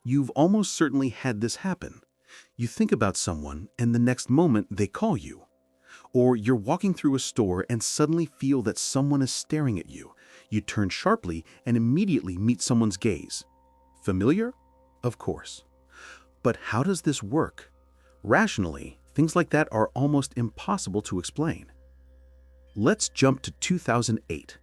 You've almost certainly had this happen. You think about someone, and the next moment they call you. Or you're walking through a store and suddenly feel that someone is staring at you. You turn sharply and immediately meet someone's gaze. Familiar? Of course. But how does this work? Rationally, things like that are almost impossible to explain. Let's jump to 2008.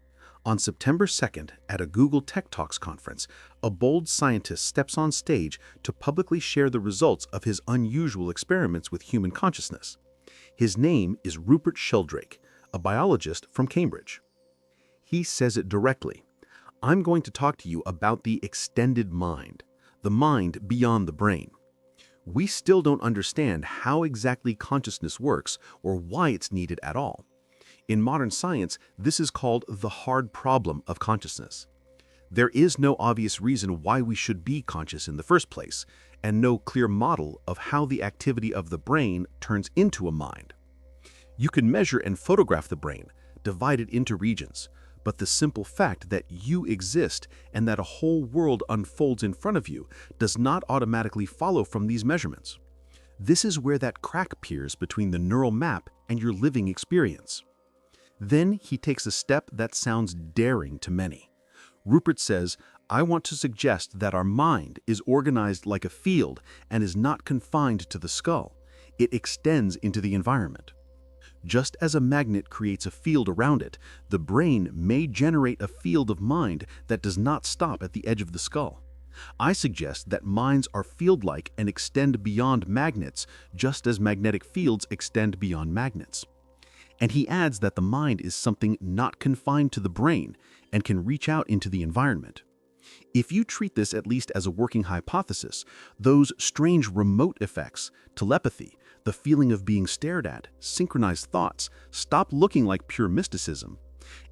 On September 2nd, at a Google Tech Talks conference, a bold scientist steps on stage to publicly share the results of his unusual experiments with human consciousness. His name is Rupert Sheldrake, a biologist from Cambridge. He says it directly. I'm going to talk to you about the extended mind, the mind beyond the brain. We still don't understand how exactly consciousness works or why it's needed at all. In modern science, this is called the hard problem of consciousness. There is no obvious reason why we should be conscious in the first place, and no clear model of how the activity of the brain turns into a mind. You can measure and photograph the brain, divide it into regions, but the simple fact that you exist and that a whole world unfolds in front of you does not automatically follow from these measurements. This is where that crack appears between the neural map and your living experience. Then he takes a step that sounds daring to many. Rupert says, I want to suggest that our mind is organized like a field and is not confined to the skull. It extends into the environment. Just as a magnet creates a field around it, the brain may generate a field of mind that does not stop at the edge of the skull. I suggest that minds are field-like and extend beyond magnets, just as magnetic fields extend beyond magnets. And he adds that the mind is something not confined to the brain and can reach out into the environment. If you treat this at least as a working hypothesis, those strange remote effects, telepathy, the feeling of being stared at, synchronized thoughts, stop looking like pure mysticism.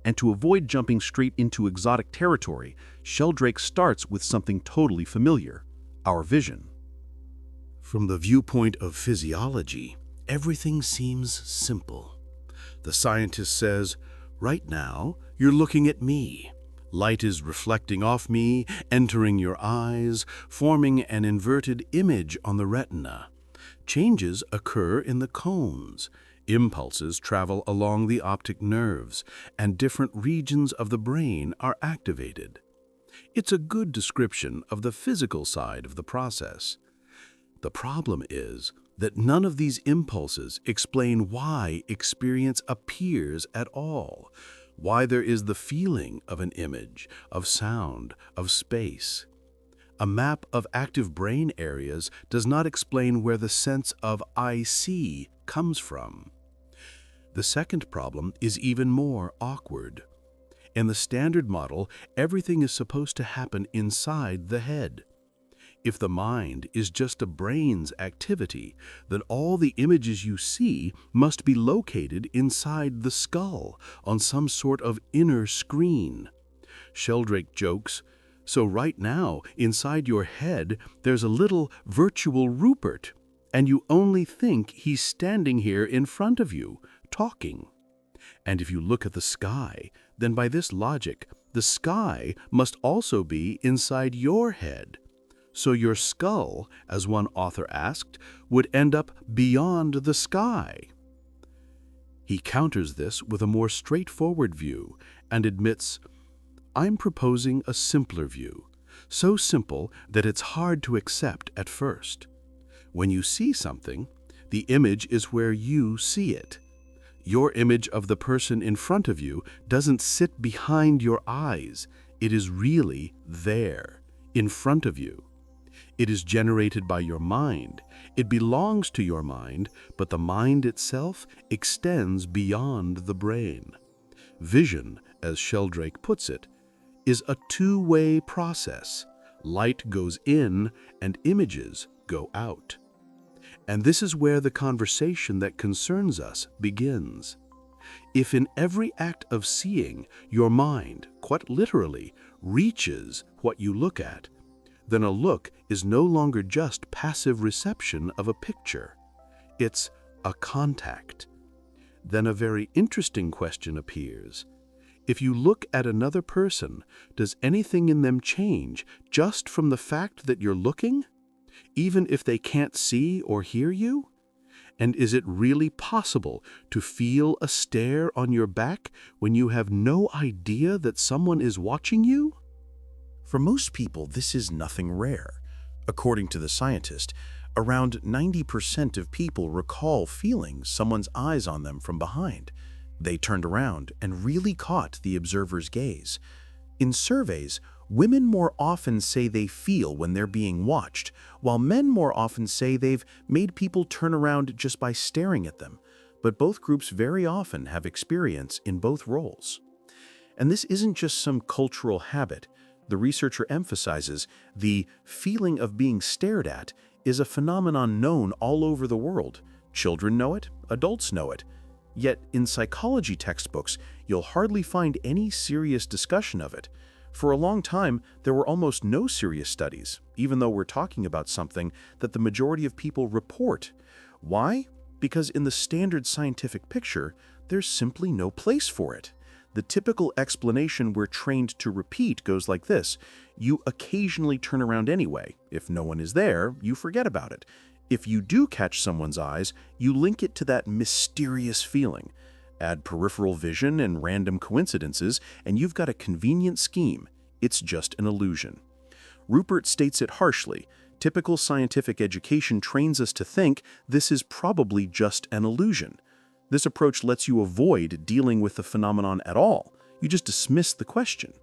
And to avoid jumping straight into exotic territory, Sheldrake starts with something totally familiar, our vision. From the viewpoint of physiology, everything seems simple. The scientist says, right now, you're looking at me. Light is reflecting off me, entering your eyes, forming an inverted image on the retina. Changes occur in the cones. Impulses travel along the optic nerves, and different regions of the brain are activated. It's a good description of the physical side of the process. The problem is that none of these impulses explain why experience appears at all, why there is the feeling of an image, of sound, of space. A map of active brain areas does not explain where the sense of I see comes from. The second problem is even more awkward. In the standard model, everything is supposed to happen inside the head. If the mind is just a brain's activity, then all the images you see must be located inside the skull, on some sort of inner screen. Sheldrake jokes, so right now, inside your head, there's a little virtual Rupert, and you only think he's standing here in front of you, talking. And if you look at the sky, then by this logic, the sky must also be inside your head. So your skull, as one author asked, would end up beyond the sky. He counters this with a more straightforward view and admits, I'm proposing a simpler view, so simple that it's hard to accept at first. When you see something, the image is where you see it. Your image of the person in front of you doesn't sit behind your eyes. It is really there, in front of you. It is generated by your mind. It belongs to your mind, but the mind itself extends beyond the brain. Vision, as Sheldrake puts it, is a two-way process. Light goes in and images go out. And this is where the conversation that concerns us begins. If in every act of seeing your mind, quite literally, reaches what you look at, then a look is no longer just passive reception of a picture. It's a contact. Then a very interesting question appears. If you look at another person, does anything in them change just from the fact that you're looking, even if they can't see or hear you? And is it really possible to feel a stare on your back when you have no idea that someone is watching you? For most people, this is nothing rare. According to the scientist, around 90% of people recall feeling someone's eyes on them from behind. They turned around and really caught the observer's gaze. In surveys, women more often say they feel when they're being watched, while men more often say they've made people turn around just by staring at them. But both groups very often have experience in both roles. And this isn't just some cultural habit. The researcher emphasizes the feeling of being stared at is a phenomenon known all over the world. Children know it, adults know it. Yet in psychology textbooks, you'll hardly find any serious discussion of it. For a long time, there were almost no serious studies, even though we're talking about something that the majority of people report. Why? Because in the standard scientific picture, there's simply no place for it. The typical explanation we're trained to repeat goes like this: you occasionally turn around anyway. If no one is there, you forget about it. If you do catch someone's eyes, you link it to that mysterious feeling. Add peripheral vision and random coincidences, and you've got a convenient scheme. It's just an illusion. Rupert states it harshly. Typical scientific education trains us to think this is probably just an illusion. This approach lets you avoid dealing with the phenomenon at all. You just dismiss the question.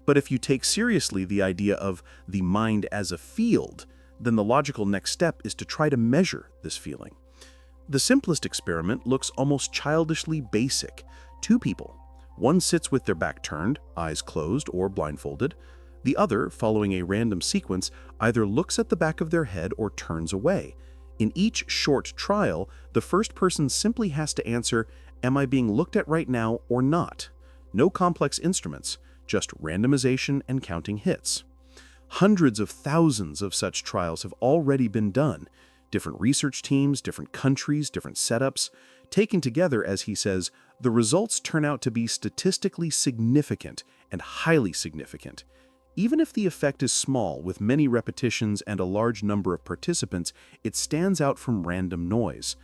But if you take seriously the idea of the mind as a field, then the logical next step is to try to measure this feeling. The simplest experiment looks almost childishly basic. Two people. One sits with their back turned, eyes closed or blindfolded. The other, following a random sequence, either looks at the back of their head or turns away. In each short trial, the first person simply has to answer, "Am I being looked at right now or not?" No complex instruments, just randomization and counting hits. Hundreds of thousands of such trials have already been done. Different research teams, different countries, different setups. Taken together, as he says, the results turn out to be statistically significant and highly significant. Even if the effect is small, with many repetitions and a large number of participants, it stands out from random noise.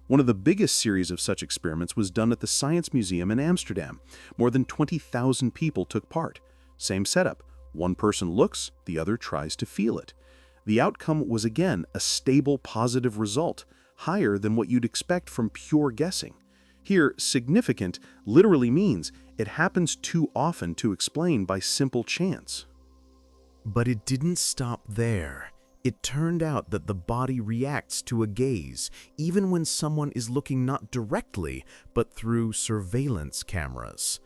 One of the biggest series of such experiments was done at the Science Museum in Amsterdam. More than 20,000 people took part. Same setup. One person looks, the other tries to feel it. The outcome was again a stable positive result, higher than what you'd expect from pure guessing. Here, significant literally means it happens too often to explain by simple chance. But it didn't stop there. It turned out that the body reacts to a gaze, even when someone is looking not directly, but through surveillance cameras.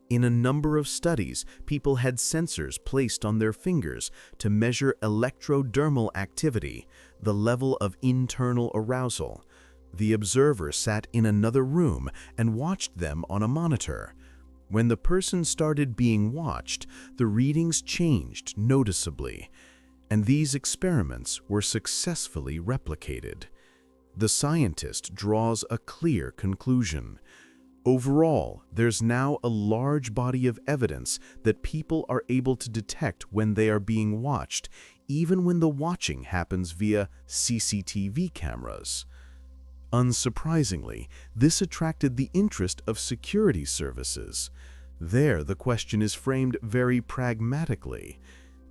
In a number of studies, people had sensors placed on their fingers to measure electrodermal activity, the level of internal arousal. The observer sat in another room and watched them on a monitor. When the person started being watched, the readings changed noticeably, and these experiments were successfully replicated. The scientist draws a clear conclusion. Overall, there's now a large body of evidence that people are able to detect when they are being watched, even when the watching happens via CCTV cameras. Unsurprisingly, this attracted the interest of security services. There, the question is framed very pragmatically.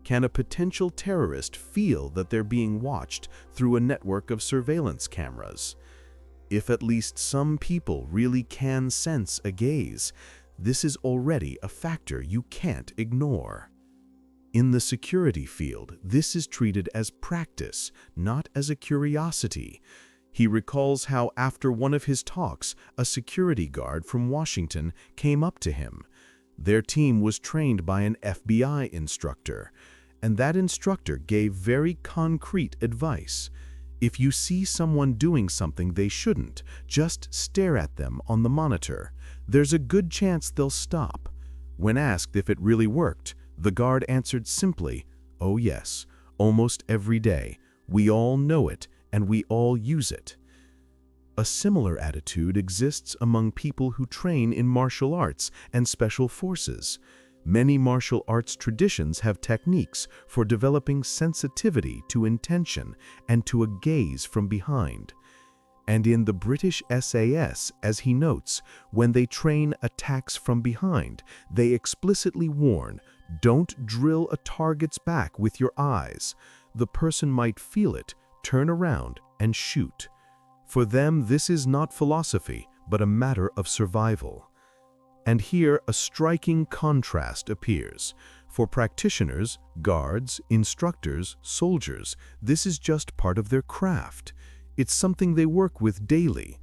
Can a potential terrorist feel that they're being watched through a network of surveillance cameras? If at least some people really can sense a gaze, this is already a factor you can't ignore. In the security field, this is treated as practice, not as a curiosity. He recalls how after one of his talks, a security guard from Washington came up to him. Their team was trained by an FBI instructor, and that instructor gave very concrete advice. If you see someone doing something they shouldn't, just stare at them on the monitor. There's a good chance they'll stop. When asked if it really worked, the guard answered simply, "Oh yes, almost every day. We all know it, and we all use it." A similar attitude exists among people who train in martial arts and special forces. Many martial arts traditions have techniques for developing sensitivity to intention and to a gaze from behind. And in the British SAS, as he notes, when they train attacks from behind, they explicitly warn, don't drill a target's back with your eyes. The person might feel it, turn around, and shoot. For them, this is not philosophy, but a matter of survival. And here a striking contrast appears. For practitioners, guards, instructors, soldiers, this is just part of their craft. It's something they work with daily.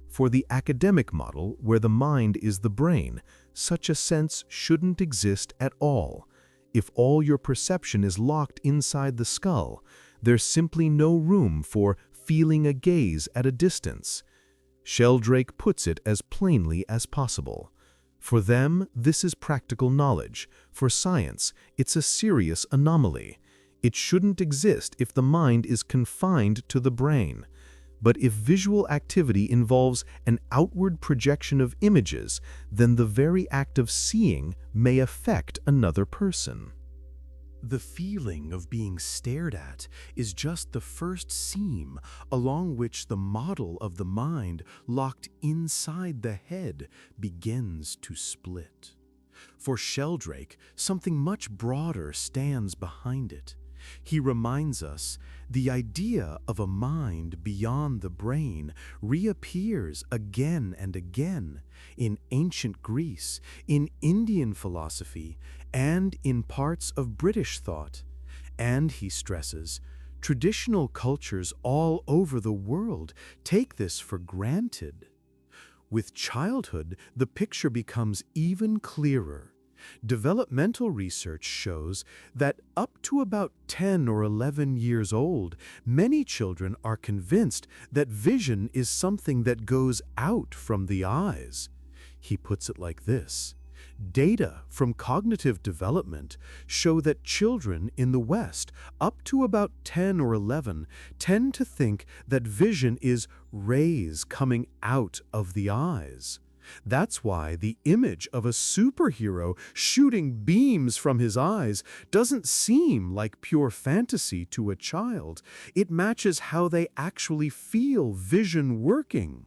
For the academic model, where the mind is the brain, such a sense shouldn't exist at all. If all your perception is locked inside the skull, there's simply no room for feeling a gaze at a distance. Sheldrake puts it as plainly as possible. For them, this is practical knowledge. For science, it's a serious anomaly. It shouldn't exist if the mind is confined to the brain. But if visual activity involves an outward projection of images, then the very act of seeing may affect another person. The feeling of being stared at is just the first seam along which the model of the mind locked inside the head begins to split. For Sheldrake, something much broader stands behind it. He reminds us the idea of a mind beyond the brain reappears again and again in ancient Greece, in Indian philosophy, and in parts of British thought. And, he stresses, traditional cultures all over the world take this for granted. With childhood, the picture becomes even clearer. Developmental research shows that up to about 10 or 11 years old, many children are convinced that vision is something that goes out from the eyes. He puts it like this: data from cognitive development show that children in the West, up to about 10 or 11, tend to think that vision is rays coming out of the eyes. That's why the image of a superhero shooting beams from his eyes doesn't seem like pure fantasy to a child. It matches how they actually feel vision working.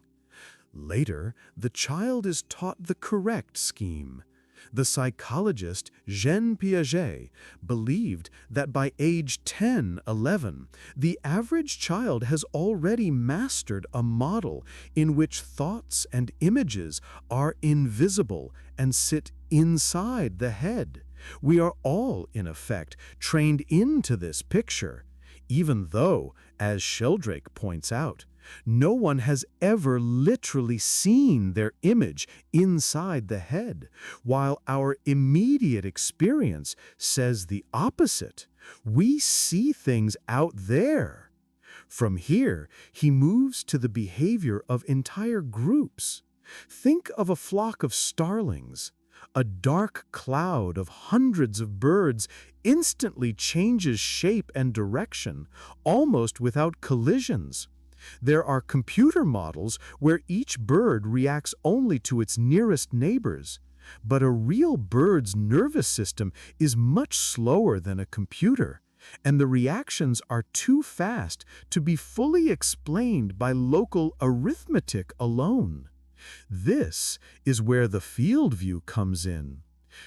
Later, the child is taught the correct scheme. The psychologist Jean Piaget believed that by age 10, 11, the average child has already mastered a model in which thoughts and images are invisible and sit inside the head. We are all, in effect, trained into this picture, even though, as Sheldrake points out, no one has ever literally seen their image inside the head, while our immediate experience says the opposite. We see things out there. From here, he moves to the behavior of entire groups. Think of a flock of starlings. A dark cloud of hundreds of birds instantly changes shape and direction, almost without collisions. There are computer models where each bird reacts only to its nearest neighbors, but a real bird's nervous system is much slower than a computer, and the reactions are too fast to be fully explained by local arithmetic alone. This is where the field view comes in.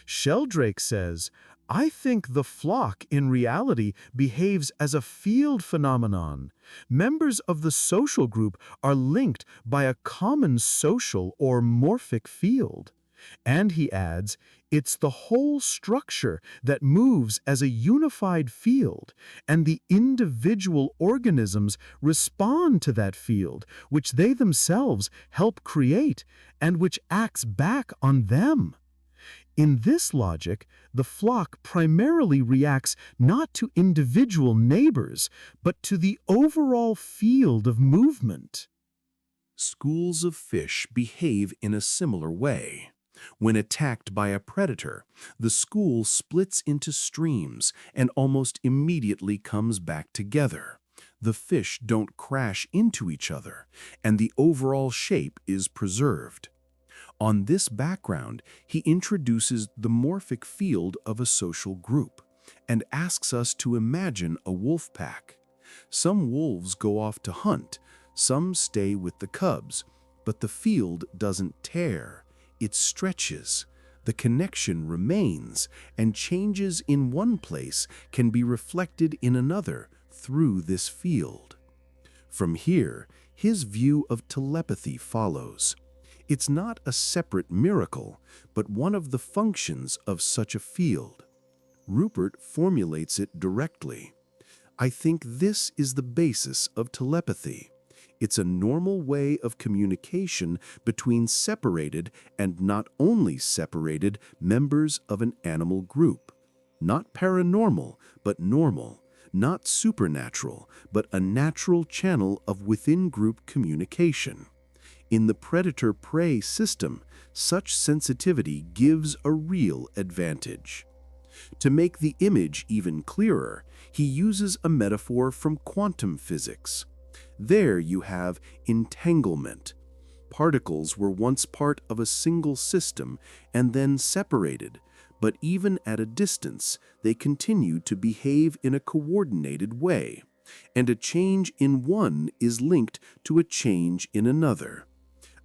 Sheldrake says, I think the flock in reality behaves as a field phenomenon. Members of the social group are linked by a common social or morphic field. And he adds, it's the whole structure that moves as a unified field, and the individual organisms respond to that field, which they themselves help create, and which acts back on them. In this logic, the flock primarily reacts not to individual neighbors, but to the overall field of movement. Schools of fish behave in a similar way. When attacked by a predator, the school splits into streams and almost immediately comes back together. The fish don't crash into each other, and the overall shape is preserved. On this background, he introduces the morphic field of a social group and asks us to imagine a wolf pack. Some wolves go off to hunt, some stay with the cubs, but the field doesn't tear, it stretches. The connection remains, and changes in one place can be reflected in another through this field. From here, his view of telepathy follows. It's not a separate miracle, but one of the functions of such a field. Rupert formulates it directly. I think this is the basis of telepathy. It's a normal way of communication between separated and not only separated members of an animal group. Not paranormal, but normal. Not supernatural, but a natural channel of within-group communication. In the predator-prey system, such sensitivity gives a real advantage. To make the image even clearer, he uses a metaphor from quantum physics. There you have entanglement. Particles were once part of a single system and then separated, but even at a distance, they continue to behave in a coordinated way, and a change in one is linked to a change in another.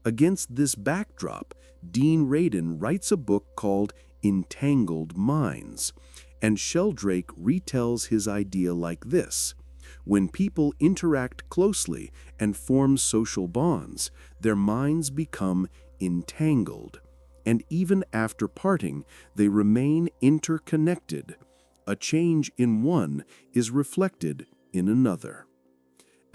Against this backdrop, Dean Radin writes a book called Entangled Minds, and Sheldrake retells his idea like this. When people interact closely and form social bonds, their minds become entangled, and even after parting, they remain interconnected. A change in one is reflected in another.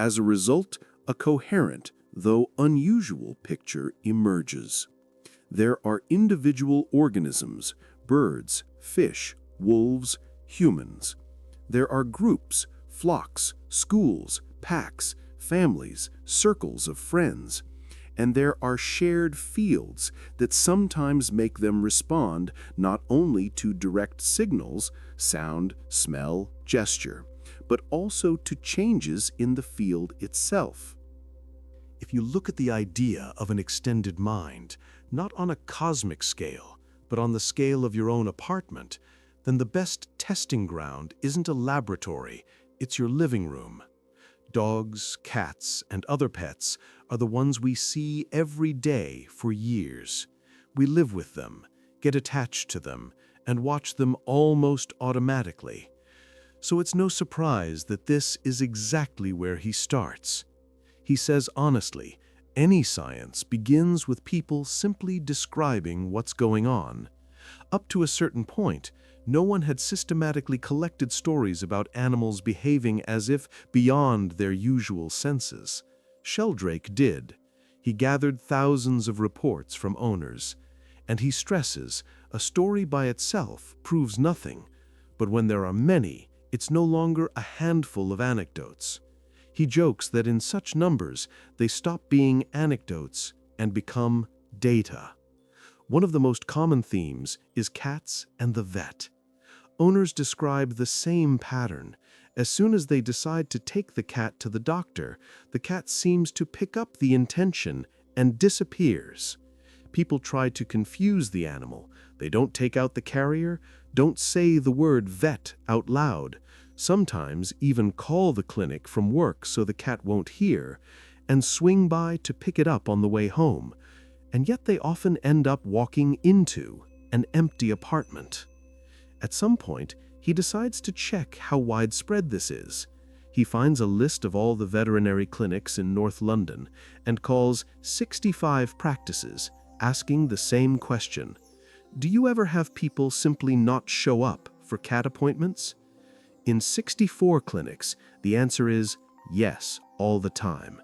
As a result, a coherent, though unusual picture emerges. There are individual organisms, birds, fish, wolves, humans. There are groups, flocks, schools, packs, families, circles of friends. And there are shared fields that sometimes make them respond not only to direct signals, sound, smell, gesture, but also to changes in the field itself. If you look at the idea of an extended mind, not on a cosmic scale, but on the scale of your own apartment, then the best testing ground isn't a laboratory, it's your living room. Dogs, cats, and other pets are the ones we see every day for years. We live with them, get attached to them, and watch them almost automatically. So it's no surprise that this is exactly where he starts. He says honestly, any science begins with people simply describing what's going on. Up to a certain point, no one had systematically collected stories about animals behaving as if beyond their usual senses. Sheldrake did. He gathered thousands of reports from owners. And he stresses, a story by itself proves nothing, but when there are many, it's no longer a handful of anecdotes. He jokes that in such numbers, they stop being anecdotes and become data. One of the most common themes is cats and the vet. Owners describe the same pattern. As soon as they decide to take the cat to the doctor, the cat seems to pick up the intention and disappears. People try to confuse the animal. They don't take out the carrier, don't say the word vet out loud, sometimes even call the clinic from work so the cat won't hear, and swing by to pick it up on the way home. And yet they often end up walking into an empty apartment. At some point, he decides to check how widespread this is. He finds a list of all the veterinary clinics in North London and calls 65 practices, asking the same question. Do you ever have people simply not show up for cat appointments? In 64 clinics, the answer is yes, all the time.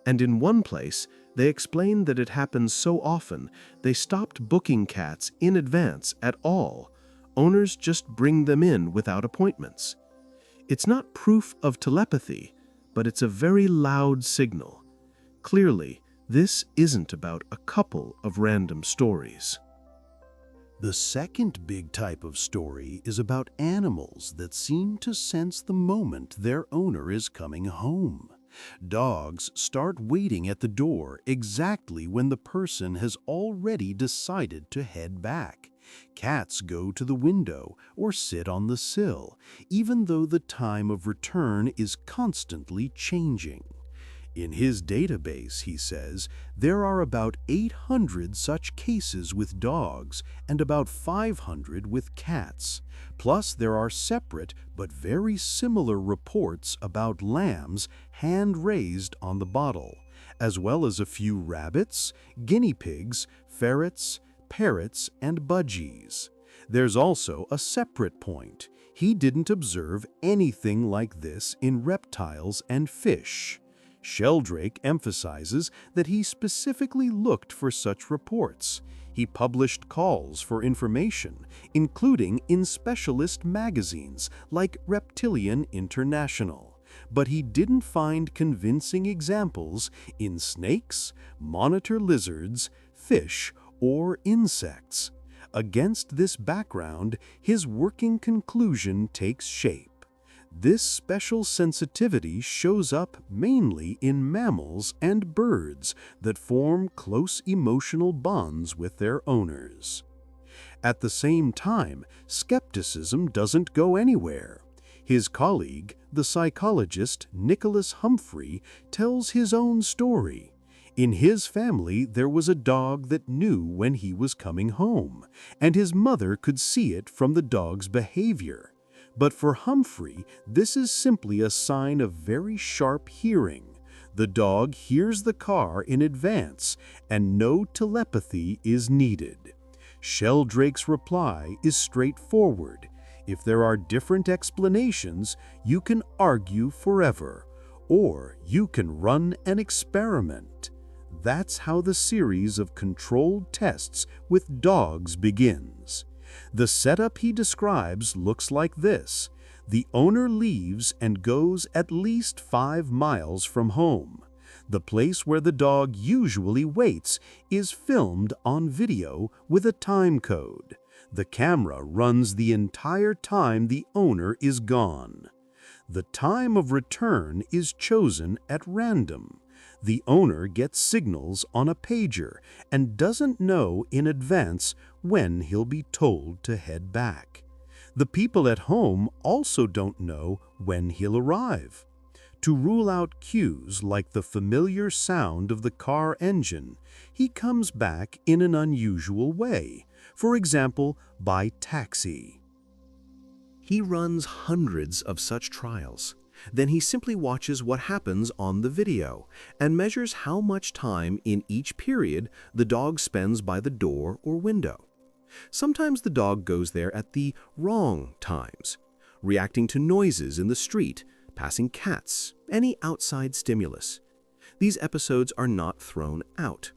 And in one place, they explained that it happens so often, they stopped booking cats in advance at all. Owners just bring them in without appointments. It's not proof of telepathy, but it's a very loud signal. Clearly, this isn't about a couple of random stories. The second big type of story is about animals that seem to sense the moment their owner is coming home. Dogs start waiting at the door exactly when the person has already decided to head back. Cats go to the window or sit on the sill, even though the time of return is constantly changing. In his database, he says, there are about 800 such cases with dogs and about 500 with cats. Plus, there are separate but very similar reports about lambs hand-raised on the bottle, as well as a few rabbits, guinea pigs, ferrets, parrots, and budgies. There's also a separate point. He didn't observe anything like this in reptiles and fish. Sheldrake emphasizes that he specifically looked for such reports. He published calls for information, including in specialist magazines like Reptilian International. But he didn't find convincing examples in snakes, monitor lizards, fish, or insects. Against this background, his working conclusion takes shape. This special sensitivity shows up mainly in mammals and birds that form close emotional bonds with their owners. At the same time, skepticism doesn't go anywhere. His colleague, the psychologist Nicholas Humphrey, tells his own story. In his family, there was a dog that knew when he was coming home, and his mother could see it from the dog's behavior. But for Humphrey, this is simply a sign of very sharp hearing. The dog hears the car in advance, and no telepathy is needed. Sheldrake's reply is straightforward. If there are different explanations, you can argue forever, or you can run an experiment. That's how the series of controlled tests with dogs begins. The setup he describes looks like this. The owner leaves and goes at least 5 miles from home. The place where the dog usually waits is filmed on video with a time code. The camera runs the entire time the owner is gone. The time of return is chosen at random. The owner gets signals on a pager and doesn't know in advance when he'll be told to head back. The people at home also don't know when he'll arrive. To rule out cues like the familiar sound of the car engine, he comes back in an unusual way, for example, by taxi. He runs hundreds of such trials. Then he simply watches what happens on the video and measures how much time in each period the dog spends by the door or window. Sometimes the dog goes there at the wrong times, reacting to noises in the street, passing cats, any outside stimulus. These episodes are not thrown out.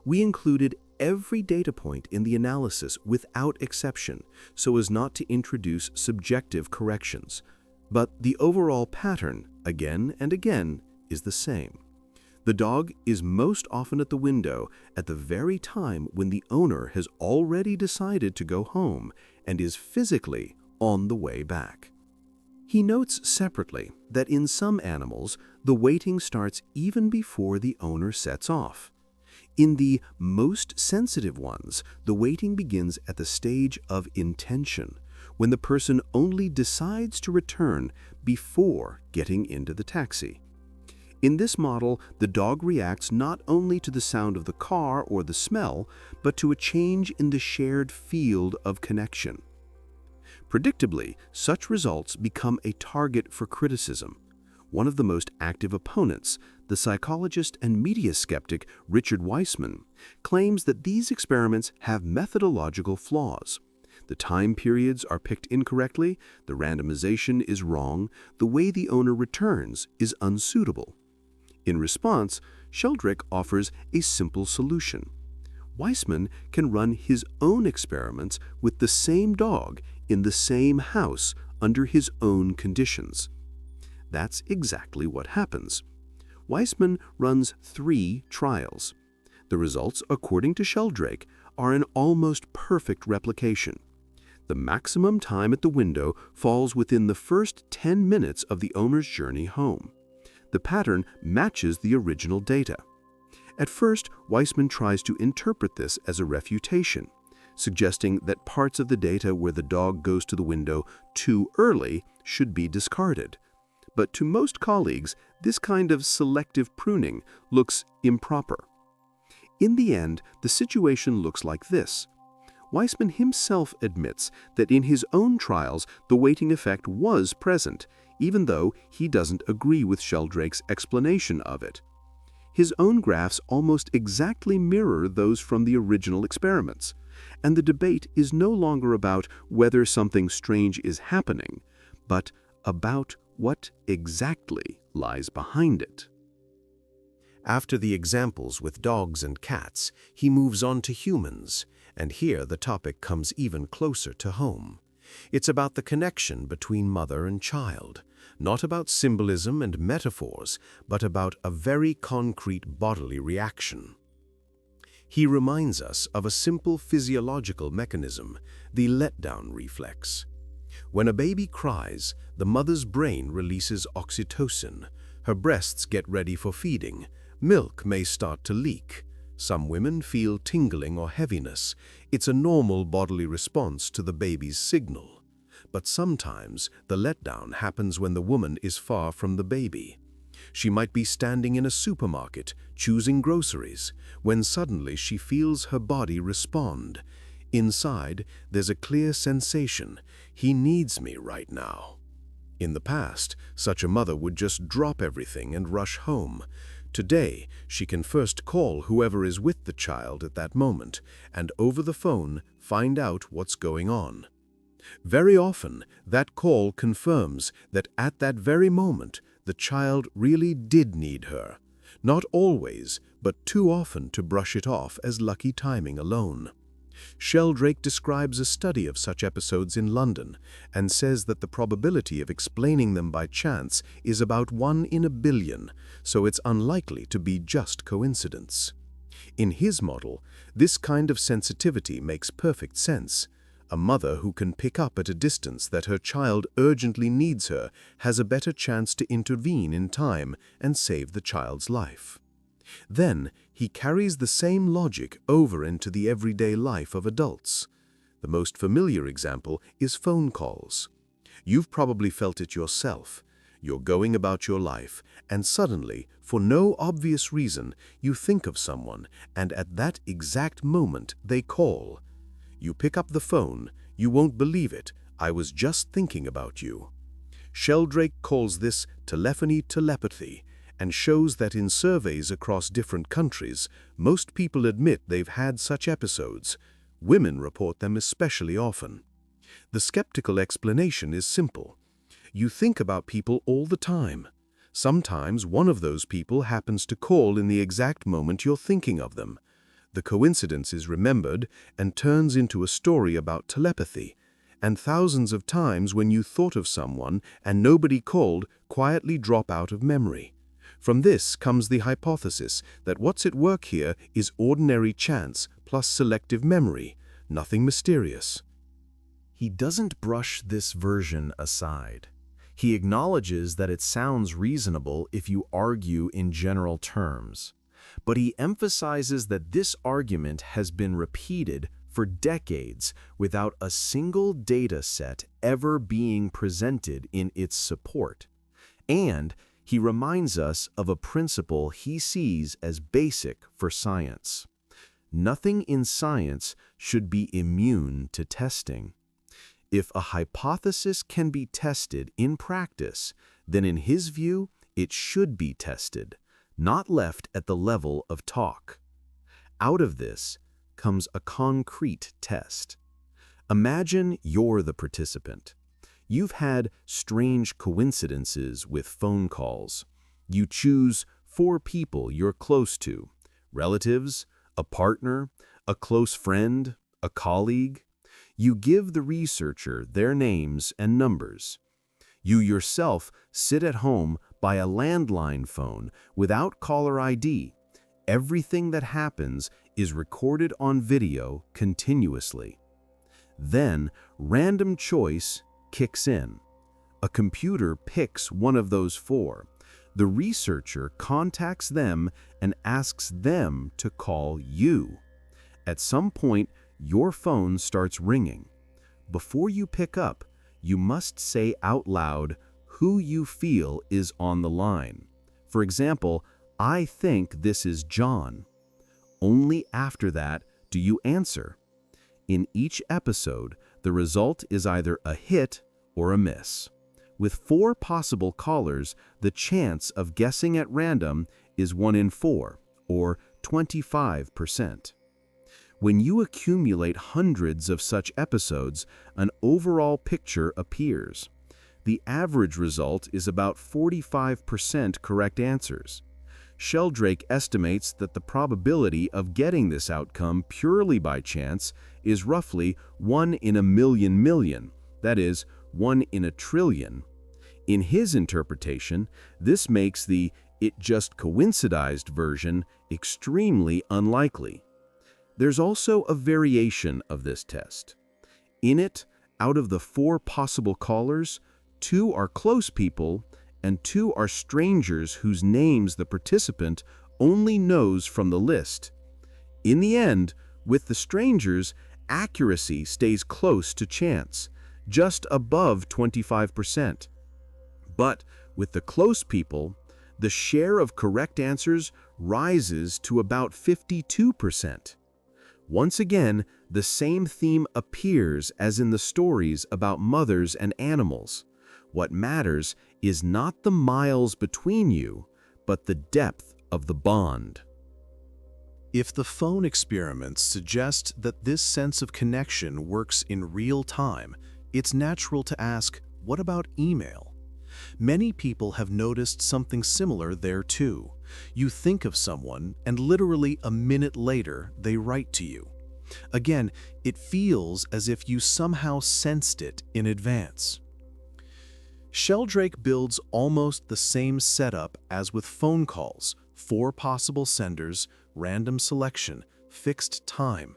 We included every data point in the analysis without exception so as not to introduce subjective corrections. But the overall pattern, again and again, is the same. The dog is most often at the window at the very time when the owner has already decided to go home and is physically on the way back. He notes separately that in some animals, the waiting starts even before the owner sets off. In the most sensitive ones, the waiting begins at the stage of intention, when the person only decides to return before getting into the taxi. In this model, the dog reacts not only to the sound of the car or the smell, but to a change in the shared field of connection. Predictably, such results become a target for criticism. One of the most active opponents, the psychologist and media skeptic Richard Weissman, claims that these experiments have methodological flaws. The time periods are picked incorrectly, the randomization is wrong, the way the owner returns is unsuitable. In response, Sheldrake offers a simple solution. Weissman can run his own experiments with the same dog in the same house under his own conditions. That's exactly what happens. Weissman runs 3 trials. The results, according to Sheldrake, are an almost perfect replication. The maximum time at the window falls within the first 10 minutes of the owner's journey home. The pattern matches the original data. At first, Weissman tries to interpret this as a refutation, suggesting that parts of the data where the dog goes to the window too early should be discarded. But to most colleagues, this kind of selective pruning looks improper. In the end, the situation looks like this. Weissman himself admits that in his own trials, the weighting effect was present, even though he doesn't agree with Sheldrake's explanation of it. His own graphs almost exactly mirror those from the original experiments, and the debate is no longer about whether something strange is happening, but about what exactly lies behind it. After the examples with dogs and cats, he moves on to humans, and here the topic comes even closer to home. It's about the connection between mother and child, not about symbolism and metaphors, but about a very concrete bodily reaction. He reminds us of a simple physiological mechanism, the letdown reflex. When a baby cries, the mother's brain releases oxytocin. Her breasts get ready for feeding. Milk may start to leak. Some women feel tingling or heaviness. It's a normal bodily response to the baby's signal. But sometimes the letdown happens when the woman is far from the baby. She might be standing in a supermarket, choosing groceries, when suddenly she feels her body respond. Inside, there's a clear sensation: he needs me right now. In the past, such a mother would just drop everything and rush home. Today, she can first call whoever is with the child at that moment, and over the phone, find out what's going on. Very often, that call confirms that at that very moment, the child really did need her. Not always, but too often to brush it off as lucky timing alone. Sheldrake describes a study of such episodes in London and says that the probability of explaining them by chance is about 1 in a billion, so it's unlikely to be just coincidence. In his model, this kind of sensitivity makes perfect sense. A mother who can pick up at a distance that her child urgently needs her has a better chance to intervene in time and save the child's life. Then, he carries the same logic over into the everyday life of adults. The most familiar example is phone calls. You've probably felt it yourself. You're going about your life, and suddenly, for no obvious reason, you think of someone, and at that exact moment, they call. You pick up the phone. You won't believe it. I was just thinking about you. Sheldrake calls this telepathy, and shows that in surveys across different countries, most people admit they've had such episodes. Women report them especially often. The skeptical explanation is simple. You think about people all the time. Sometimes one of those people happens to call in the exact moment you're thinking of them. The coincidence is remembered and turns into a story about telepathy. And thousands of times when you thought of someone and nobody called, quietly drop out of memory. From this comes the hypothesis that what's at work here is ordinary chance plus selective memory, nothing mysterious. He doesn't brush this version aside. He acknowledges that it sounds reasonable if you argue in general terms. But he emphasizes that this argument has been repeated for decades without a single data set ever being presented in its support. And he reminds us of a principle he sees as basic for science. Nothing in science should be immune to testing. If a hypothesis can be tested in practice, then in his view, it should be tested, not left at the level of talk. Out of this comes a concrete test. Imagine you're the participant. You've had strange coincidences with phone calls. You choose 4 people you're close to: relatives, a partner, a close friend, a colleague. You give the researcher their names and numbers. You yourself sit at home by a landline phone without caller ID. Everything that happens is recorded on video continuously. Then, random choice kicks in. A computer picks one of those four. The researcher contacts them and asks them to call you. At some point, your phone starts ringing. Before you pick up, you must say out loud who you feel is on the line. For example, I think this is John. Only after that do you answer. In each episode, the result is either a hit or a miss. With 4 possible callers, the chance of guessing at random is 1 in 4, or 25%. When you accumulate hundreds of such episodes, an overall picture appears. The average result is about 45% correct answers. Sheldrake estimates that the probability of getting this outcome purely by chance is roughly 1 in a million, that is, 1 in a trillion. In his interpretation, this makes the "it just coincidized" version extremely unlikely. There's also a variation of this test. In it, out of the 4 possible callers, 2 are close people and 2 are strangers whose names the participant only knows from the list. In the end, with the strangers, accuracy stays close to chance, just above 25%. But with the close people, the share of correct answers rises to about 52%. Once again, the same theme appears as in the stories about mothers and animals. What matters is not the miles between you, but the depth of the bond. If the phone experiments suggest that this sense of connection works in real time, it's natural to ask, what about email? Many people have noticed something similar there too. You think of someone, and literally a minute later, they write to you. Again, it feels as if you somehow sensed it in advance. Sheldrake builds almost the same setup as with phone calls: 4 possible senders, random selection, fixed time.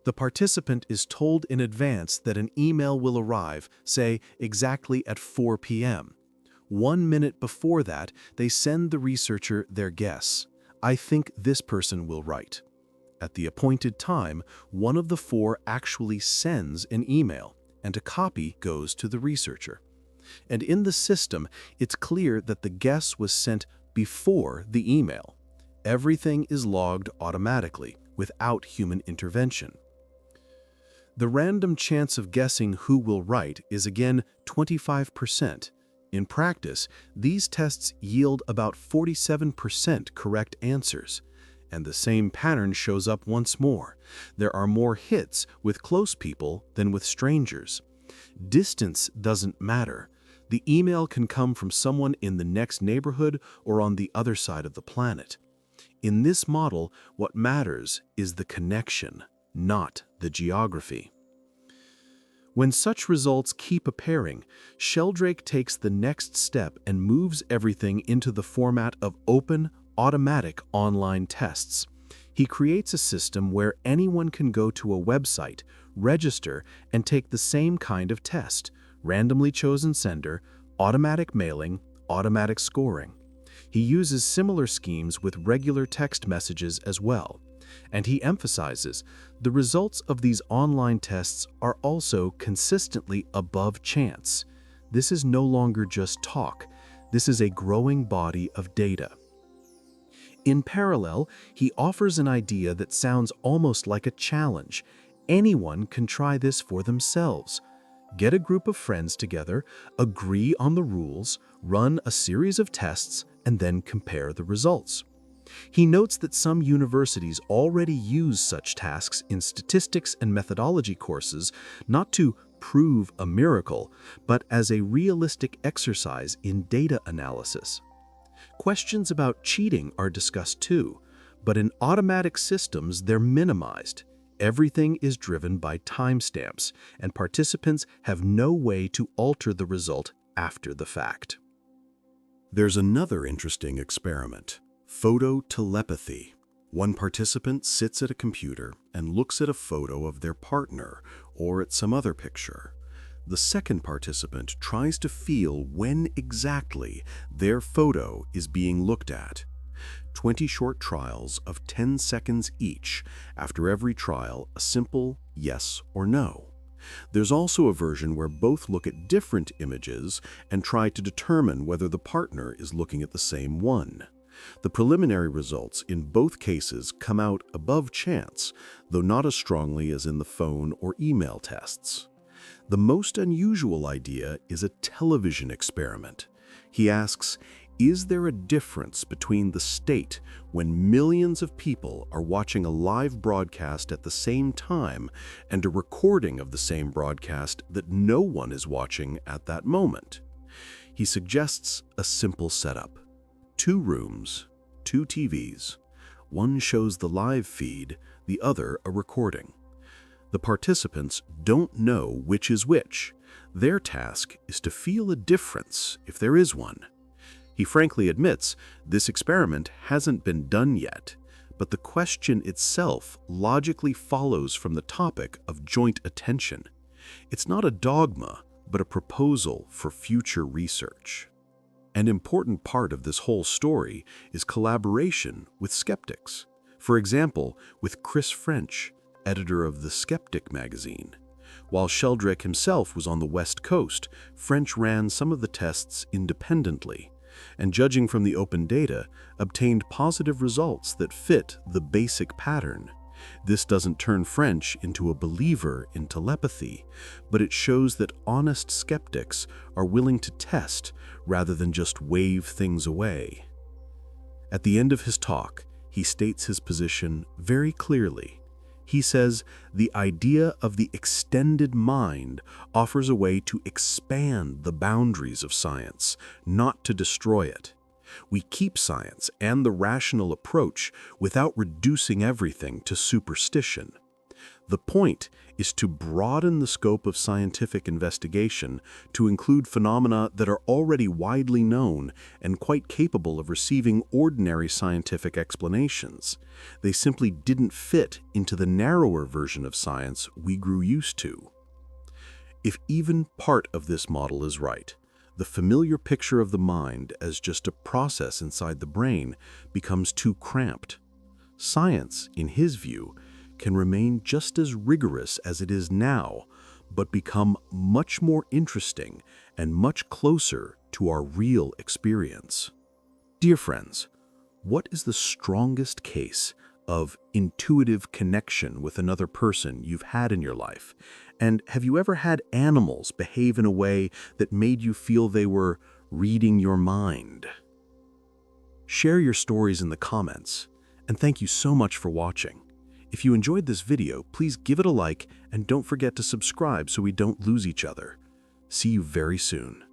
The participant is told in advance that an email will arrive, say, exactly at 4 p.m. 1 minute before that, they send the researcher their guess. I think this person will write. At the appointed time, one of the 4 actually sends an email, and a copy goes to the researcher. And in the system, it's clear that the guess was sent before the email. Everything is logged automatically, without human intervention. The random chance of guessing who will write is again 25%. In practice, these tests yield about 47% correct answers. And the same pattern shows up once more. There are more hits with close people than with strangers. Distance doesn't matter. The email can come from someone in the next neighborhood or on the other side of the planet. In this model, what matters is the connection, not the geography. When such results keep appearing, Sheldrake takes the next step and moves everything into the format of open, automatic online tests. He creates a system where anyone can go to a website, register, and take the same kind of test: randomly chosen sender, automatic mailing, automatic scoring. He uses similar schemes with regular text messages as well. And he emphasizes the results of these online tests are also consistently above chance. This is no longer just talk. This is a growing body of data. In parallel, he offers an idea that sounds almost like a challenge. Anyone can try this for themselves. Get a group of friends together, agree on the rules, run a series of tests, and then compare the results. He notes that some universities already use such tasks in statistics and methodology courses, not to prove a miracle, but as a realistic exercise in data analysis. Questions about cheating are discussed too, but in automatic systems they're minimized. Everything is driven by timestamps, and participants have no way to alter the result after the fact. There's another interesting experiment: photo telepathy. One participant sits at a computer and looks at a photo of their partner or at some other picture. The second participant tries to feel when exactly their photo is being looked at. 20 short trials of 10 seconds each. After every trial, a simple yes or no. There's also a version where both look at different images and try to determine whether the partner is looking at the same one. The preliminary results in both cases come out above chance, though not as strongly as in the phone or email tests. The most unusual idea is a television experiment. He asks, is there a difference between the state when millions of people are watching a live broadcast at the same time and a recording of the same broadcast that no one is watching at that moment? He suggests a simple setup. 2 rooms, 2 TVs. One shows the live feed, the other a recording. The participants don't know which is which. Their task is to feel a difference, if there is one. He frankly admits this experiment hasn't been done yet, but the question itself logically follows from the topic of joint attention. It's not a dogma, but a proposal for future research. An important part of this whole story is collaboration with skeptics. For example, with Chris French, editor of The Skeptic magazine. While Sheldrake himself was on the West Coast, French ran some of the tests independently, and judging from the open data, obtained positive results that fit the basic pattern. This doesn't turn French into a believer in telepathy, but it shows that honest skeptics are willing to test rather than just wave things away. At the end of his talk, he states his position very clearly. He says the idea of the extended mind offers a way to expand the boundaries of science, not to destroy it. We keep science and the rational approach without reducing everything to superstition. The point is to broaden the scope of scientific investigation to include phenomena that are already widely known and quite capable of receiving ordinary scientific explanations. They simply didn't fit into the narrower version of science we grew used to. If even part of this model is right, the familiar picture of the mind as just a process inside the brain becomes too cramped. Science, in his view, can remain just as rigorous as it is now, but become much more interesting and much closer to our real experience. Dear friends, what is the strongest case of intuitive connection with another person you've had in your life? And have you ever had animals behave in a way that made you feel they were reading your mind? Share your stories in the comments, and thank you so much for watching. If you enjoyed this video, please give it a like and don't forget to subscribe so we don't lose each other. See you very soon.